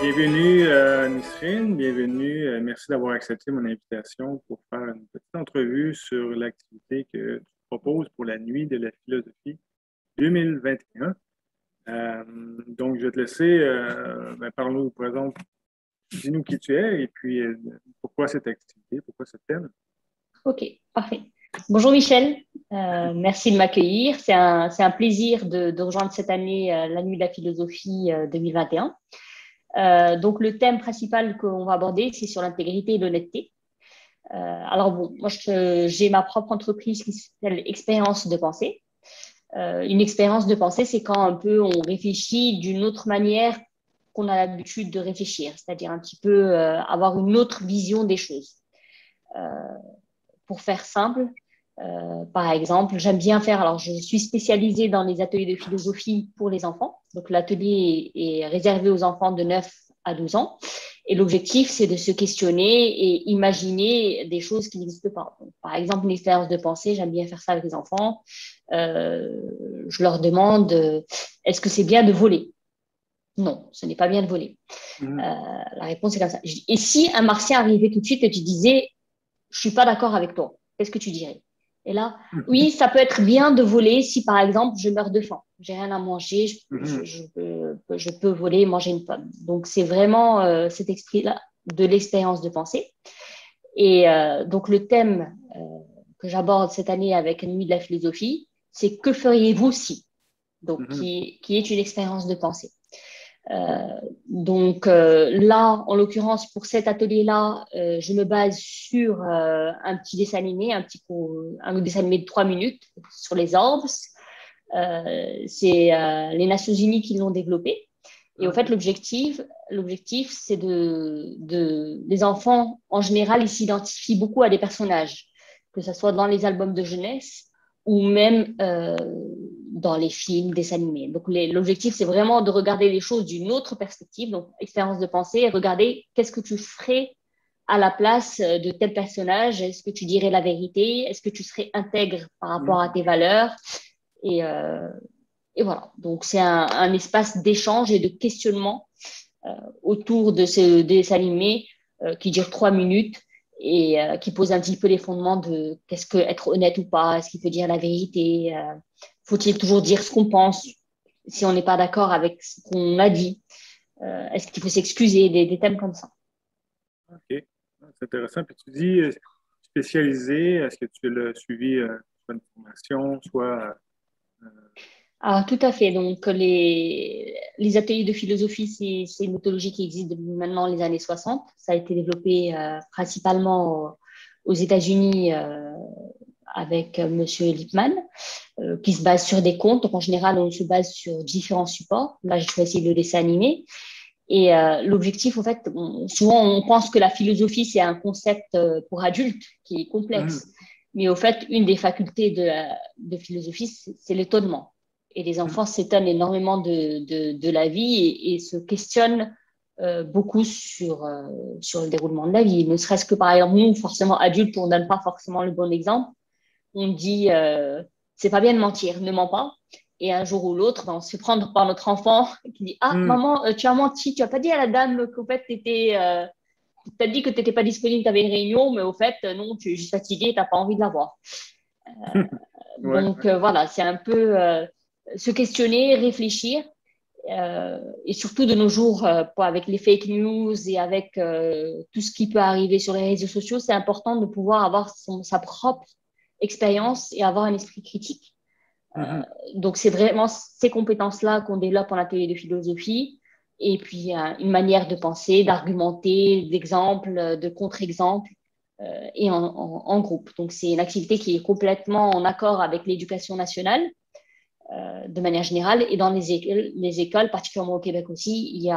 Bienvenue, Nisrine, bienvenue. Merci d'avoir accepté mon invitation pour faire une petite entrevue sur l'activité que tu proposes pour la Nuit de la philosophie 2021. Donc, je vais te laisser, parle-nous, par exemple, dis-nous qui tu es et puis pourquoi cette activité, pourquoi ce thème. Ok, parfait. Bonjour Michel. Merci de m'accueillir. C'est un plaisir de rejoindre cette année la Nuit de la philosophie 2021. Donc le thème principal qu'on va aborder, c'est sur l'intégrité et l'honnêteté. Alors bon, moi j'ai ma propre entreprise qui s'appelle Expérience de pensée. Une expérience de pensée, c'est quand un peu on réfléchit d'une autre manière qu'on a l'habitude de réfléchir, c'est-à-dire un petit peu avoir une autre vision des choses. Euh, pour faire simple, par exemple, j'aime bien faire, alors je suis spécialisée dans les ateliers de philosophie pour les enfants. Donc l'atelier est réservé aux enfants de 9 à 12 ans. Et l'objectif, c'est de se questionner et imaginer des choses qui n'existent pas. Donc, par exemple, une expérience de pensée, j'aime bien faire ça avec les enfants. Euh, je leur demande, est-ce que c'est bien de voler? Non, ce n'est pas bien de voler. Mhm. La réponse est comme ça. Et si un martien arrivait tout de suite et tu disais, je suis pas d'accord avec toi. Qu'est-ce que tu dirais? Et là, oui, ça peut être bien de voler si, par exemple, je meurs de faim. J'ai rien à manger, Mhm. je peux voler et manger une pomme. Donc, c'est vraiment cet esprit-là de l'expérience de pensée. Et donc, le thème que j'aborde cette année avec une nuit de la philosophie, c'est que feriez-vous si? Donc, Mhm. qui est une expérience de pensée. Euh, donc là, en l'occurrence, pour cet atelier-là, je me base sur un petit dessin animé, un dessin animé de 3 minutes sur les orbes. C'est les Nations Unies qui l'ont développé. Et au fait, OK. l'objectif, c'est les enfants, en général, ils s'identifient beaucoup à des personnages, que ce soit dans les albums de jeunesse ou même dans les films, dessins animés. Donc, l'objectif, c'est vraiment de regarder les choses d'une autre perspective, donc expérience de pensée, et regarder qu'est-ce que tu ferais à la place de tel personnage. Est-ce que tu dirais la vérité? Est-ce que tu serais intègre par rapport à Mhm. tes valeurs? Et, euh, et voilà. Donc, c'est un espace d'échange et de questionnement euh, autour de ce dessin animé qui dure 3 minutes et qui pose un petit peu les fondements de qu'est-ce que être honnête ou pas, est-ce qu'il faut dire la vérité, faut-il toujours dire ce qu'on pense si on n'est pas d'accord avec ce qu'on a dit, est-ce qu'il faut s'excuser, des thèmes comme ça. OK. Ah, c'est intéressant. Puis tu dis spécialisé, est-ce que tu l'as suivi soit une formation, soit. Euh, Alors, tout à fait. Donc, les ateliers de philosophie, c'est une méthodologie qui existe depuis maintenant les années 60. Ça a été développé principalement aux États-Unis avec Monsieur Lippmann, qui se base sur des contes. Donc, en général, on se base sur différents supports. Là, j'ai choisi le dessin animé. Et l'objectif, en fait, souvent, on pense que la philosophie, c'est un concept pour adultes qui est complexe. mhm. Mais au fait, une des facultés de philosophie, c'est l'étonnement. Et les enfants Mhm. s'étonnent énormément de la vie et se questionnent beaucoup sur le déroulement de la vie. Ne serait-ce que, par exemple, nous, forcément adultes, on ne donne pas forcément le bon exemple. On dit, c'est pas bien de mentir, ne mens pas. Et un jour ou l'autre, ben, on se fait prendre par notre enfant qui dit, ah, Mhm. maman, tu as menti, tu as pas dit à la dame qu'au fait, t'as dit que tu n'étais pas disponible, tu avais une réunion, mais au fait, non, tu es juste fatigué, tu n'as pas envie de la voir. Ouais, Donc ouais. voilà, c'est un peu se questionner, réfléchir. Et surtout de nos jours, avec les fake news et avec tout ce qui peut arriver sur les réseaux sociaux, c'est important de pouvoir avoir sa propre expérience et avoir un esprit critique. Mhm. Donc, c'est vraiment ces compétences-là qu'on développe en atelier de philosophie. Et puis, une manière de penser, d'argumenter, d'exemples, de contre-exemples et en groupe. Donc, c'est une activité qui est complètement en accord avec l'éducation nationale de manière générale. Et dans les écoles, particulièrement au Québec aussi,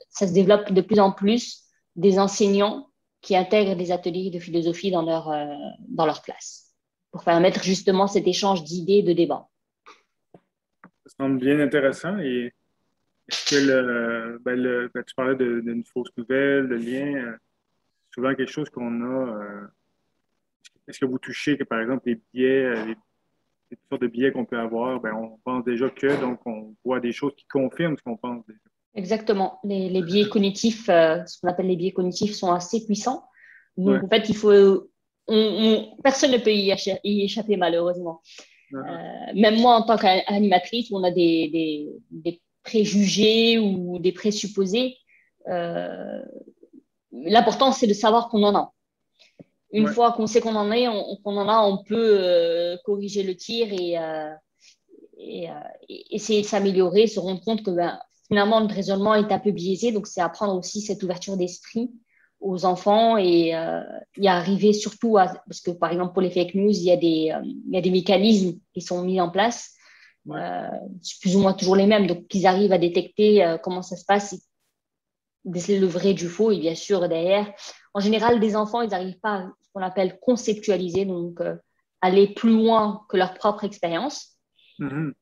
ça se développe de plus en plus des enseignants qui intègrent des ateliers de philosophie dans leur classe pour permettre justement cet échange d'idées, de débats. Ça semble bien intéressant. Et est-ce que tu parlais d'une fausse nouvelle, de lien, souvent quelque chose qu'on a. Est-ce que vous touchez que, par exemple, les biais, les sortes de biais qu'on peut avoir, ben, on pense déjà que, donc on voit des choses qui confirment ce qu'on pense déjà. Exactement. Les biais cognitifs, ce qu'on appelle les biais cognitifs, sont assez puissants. Ouais, Donc, en fait, personne ne peut y échapper, malheureusement. uh-huh. Même moi, en tant qu'animatrice, on a des préjugés ou des présupposés. Euh, L'important, c'est de savoir qu'on en a. Une Ouais, fois qu'on sait qu'on en a, on peut corriger le tir et essayer de s'améliorer, se rendre compte que finalement, notre raisonnement est un peu biaisé. Donc, c'est apprendre aussi cette ouverture d'esprit aux enfants et y arriver surtout parce que, par exemple, pour les fake news, il y a des mécanismes qui sont mis en place. ouais. C'est plus ou moins toujours les mêmes. Donc, qu'ils arrivent à détecter comment ça se passe, déceler le vrai du faux. Et bien sûr, derrière, en général, des enfants, ils n'arrivent pas à ce qu'on appelle conceptualiser, donc aller plus loin que leur propre expérience. Mhm.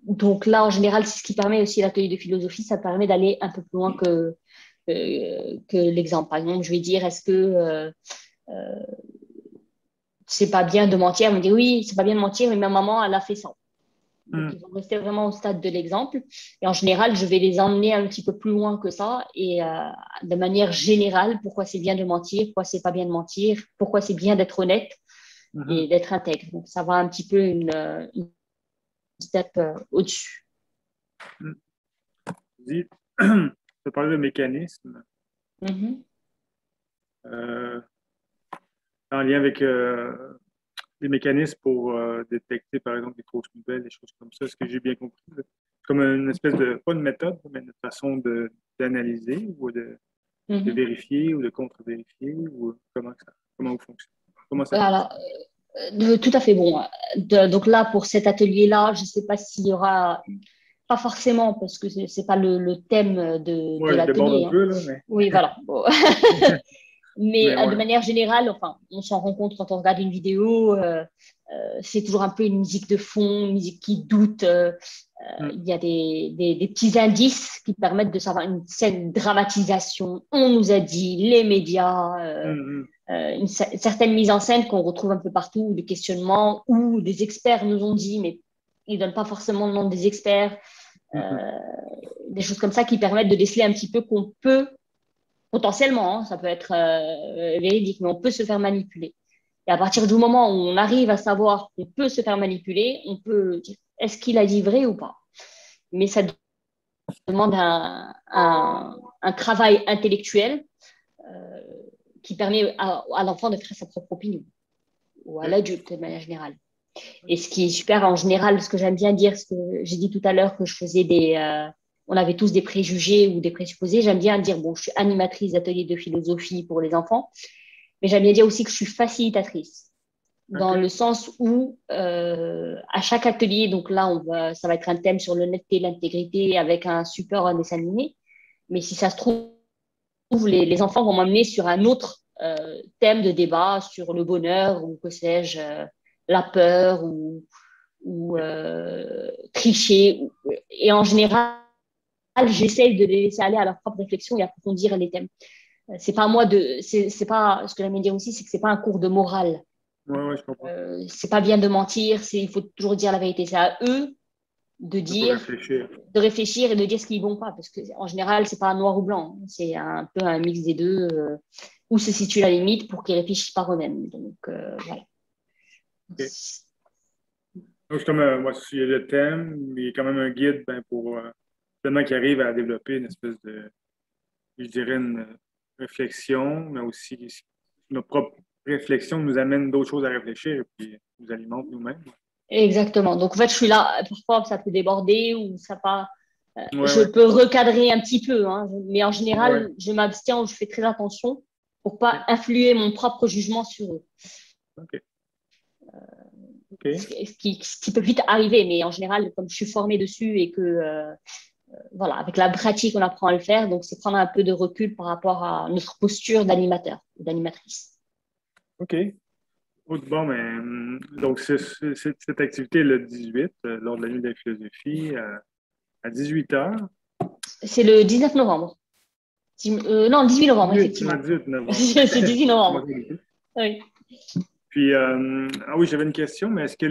Donc là, en général, c'est ce qui permet aussi l'atelier de philosophie, ça permet d'aller un peu plus loin que l'exemple. Par exemple, je vais dire, est-ce que c'est pas bien de mentir? On me dit, oui, c'est pas bien de mentir, mais ma maman, elle a fait ça. Donc, Mhm. ils vont rester vraiment au stade de l'exemple. Et en général, je vais les emmener un petit peu plus loin que ça et de manière générale, pourquoi c'est bien de mentir, pourquoi c'est pas bien de mentir, pourquoi c'est bien d'être honnête Mhm. et d'être intègre. Donc, ça va un petit peu une step au-dessus. Mhm. Dis, tu parles de mécanisme Mhm. euh, en lien avec des mécanismes pour détecter, par exemple, des fausses nouvelles, des choses comme ça. Est-ce que j'ai bien compris? Là? Comme une espèce de, pas de méthode, mais une façon d'analyser ou de Mhm. vérifier ou de contre-vérifier ou comment vous fonctionnez? Comment ça fonctionne? Alors, tout à fait bon. Donc là, pour cet atelier-là, je ne sais pas s'il y aura, pas forcément, parce que ce n'est pas le thème de Moi, je déborde un l'atelier, hein. peu, là, mais, Oui, voilà. Bon. Mais mais ouais. de manière générale, enfin, on s'en rend compte quand on regarde une vidéo, c'est toujours un peu une musique de fond, une musique qui doute. Mm, Il y a des petits indices qui permettent de savoir une certaine dramatisation. On nous a dit, les médias, mm, une certaine mise en scène qu'on retrouve un peu partout, des questionnements, ou des experts nous ont dit, mais ils ne donnent pas forcément le nom des experts, mm, mm, des choses comme ça qui permettent de déceler un petit peu qu'on peut, potentiellement, hein, ça peut être véridique, mais on peut se faire manipuler. Et à partir du moment où on arrive à savoir qu'on peut se faire manipuler, on peut dire, est-ce qu'il a dit vrai ou pas? Mais ça demande un travail intellectuel euh, qui permet à l'enfant de faire sa propre opinion, ou à ok, l'adulte de manière générale. Et ce qui est super en général, ce que j'aime bien dire, ce que j'ai dit tout à l'heure, que je faisais on avait tous des préjugés ou des présupposés, j'aime bien dire, bon, je suis animatrice d'ateliers de philosophie pour les enfants, mais j'aime bien dire aussi que je suis facilitatrice, dans ok, le sens où à chaque atelier, donc là, ça va être un thème sur l'honnêteté, l'intégrité, avec un support, un dessin animé, mais si ça se trouve, les enfants vont m'amener sur un autre thème de débat, sur le bonheur ou que sais-je, la peur ou tricher. Et en général, j'essaye de les laisser aller à leur propre réflexion et approfondir les thèmes. C'est pas à moi c'est pas, ce que j'aime dire aussi, c'est que c'est pas un cours de morale. ouais, ouais, je comprends. C'est pas bien de mentir, il faut toujours dire la vérité. C'est à eux de Il faut dire, réfléchir. de réfléchir et de dire ce qu'ils vont pas, parce que en général, c'est pas noir ou blanc, c'est un peu un mix des deux, où se situe la limite pour qu'ils réfléchissent par eux-mêmes. Donc voilà. Ok. Donc, c'est comme, moi, il y a le thème, mais il y a quand même un guide ben, pour tellement qui arrive à développer une espèce de, je dirais, une réflexion, mais aussi notre propre réflexion nous amène d'autres choses à réfléchir et puis nous alimente nous-mêmes. Exactement. Donc en fait, je suis là, parfois ça peut déborder ou ça pas. Ouais, Je ouais, peux recadrer un petit peu, hein, mais en ouais. général, je m'abstiens ou je fais très attention pour pas Ok, influer mon propre jugement sur eux. ok, ok. Ce qui peut vite arriver, mais en général, comme je suis formée dessus et que voilà, avec la pratique, on apprend à le faire, donc c'est prendre un peu de recul par rapport à notre posture d'animateur ou d'animatrice. Ok. Bon, mais donc cette activité le 18, lors de la nuit de la philosophie, à 18 heures. C'est le 19 novembre. Non, le 18 novembre, 18, non, effectivement. 18 novembre. C'est 18 Je m'en novembre. souviens plus. Oui. Puis, ah oui, j'avais une question, mais est-ce que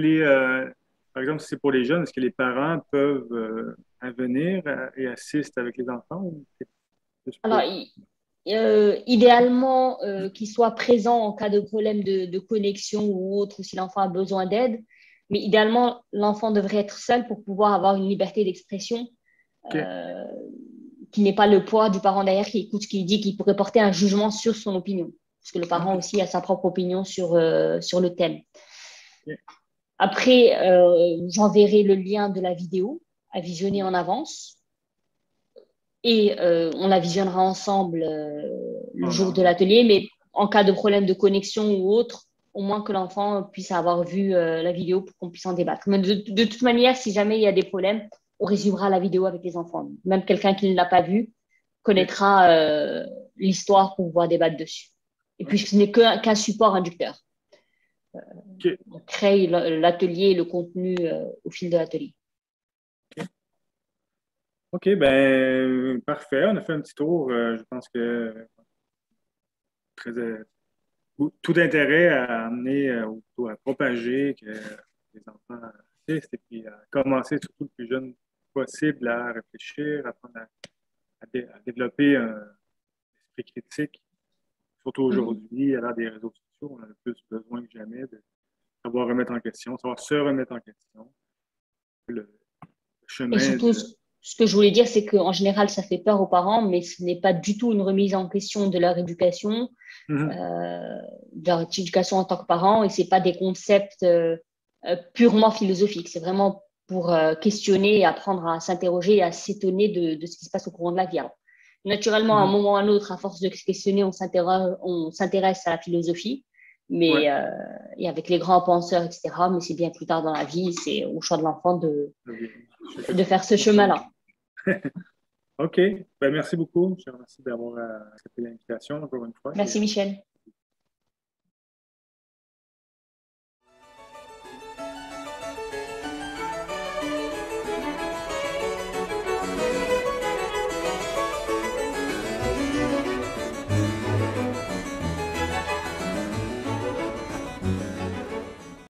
par exemple, si c'est pour les jeunes, est-ce que les parents peuvent venir et assistent avec les enfants ou c'est juste Alors, pour... idéalement, qu'il soit présent en cas de problème de connexion ou autre, ou si l'enfant a besoin d'aide. Mais idéalement, l'enfant devrait être seul pour pouvoir avoir une liberté d'expression OK. euh, qui n'est pas le poids du parent derrière qui écoute ce qu'il dit, qui pourrait porter un jugement sur son opinion. Parce que le parent OK. aussi a sa propre opinion sur le thème. OK. Après, j'enverrai le lien de la vidéo à visionner en avance et on la visionnera ensemble le jour de Pendant. l'atelier. Mais en cas de problème de connexion ou autre, au moins que l'enfant puisse avoir vu la vidéo pour qu'on puisse en débattre. Mais de toute manière, si jamais il y a des problèmes, on résumera la vidéo avec les enfants. Même quelqu'un qui ne l'a pas vue OK. connaîtra l'histoire pour pouvoir débattre dessus. Et puis, OK. ce n'est qu'un support inducteur. OK. On crée l'atelier et le contenu au fil de l'atelier. OK, ben parfait. On a fait un petit tour. Je pense que très, tout intérêt à amener, ou à propager que les enfants assistent et puis à commencer surtout le plus jeune possible à réfléchir, apprendre à développer un esprit critique. Surtout Mhm. aujourd'hui, à l'ère des réseaux sociaux, on a le plus besoin que jamais de savoir remettre en question, savoir se remettre en question. Le Et chemin surtout, de... ce que je voulais dire, c'est qu'en général, ça fait peur aux parents, mais ce n'est pas du tout une remise en question de leur éducation, Mhm. euh, de leur éducation en tant que parents, et c'est pas des concepts purement philosophiques. C'est vraiment pour questionner et apprendre à s'interroger et à s'étonner de ce qui se passe au courant de la vie. Alors, naturellement, à un Mhm. moment ou à un autre, à force de se questionner, on s'intéresse à la philosophie, Ouais. mais et avec les grands penseurs, etc. Mais c'est bien plus tard dans la vie, c'est au choix de l'enfant de faire ce chemin-là. OK. Ben, merci beaucoup. Je te remercie d'avoir accepté l'invitation encore une fois. Et Merci Michel.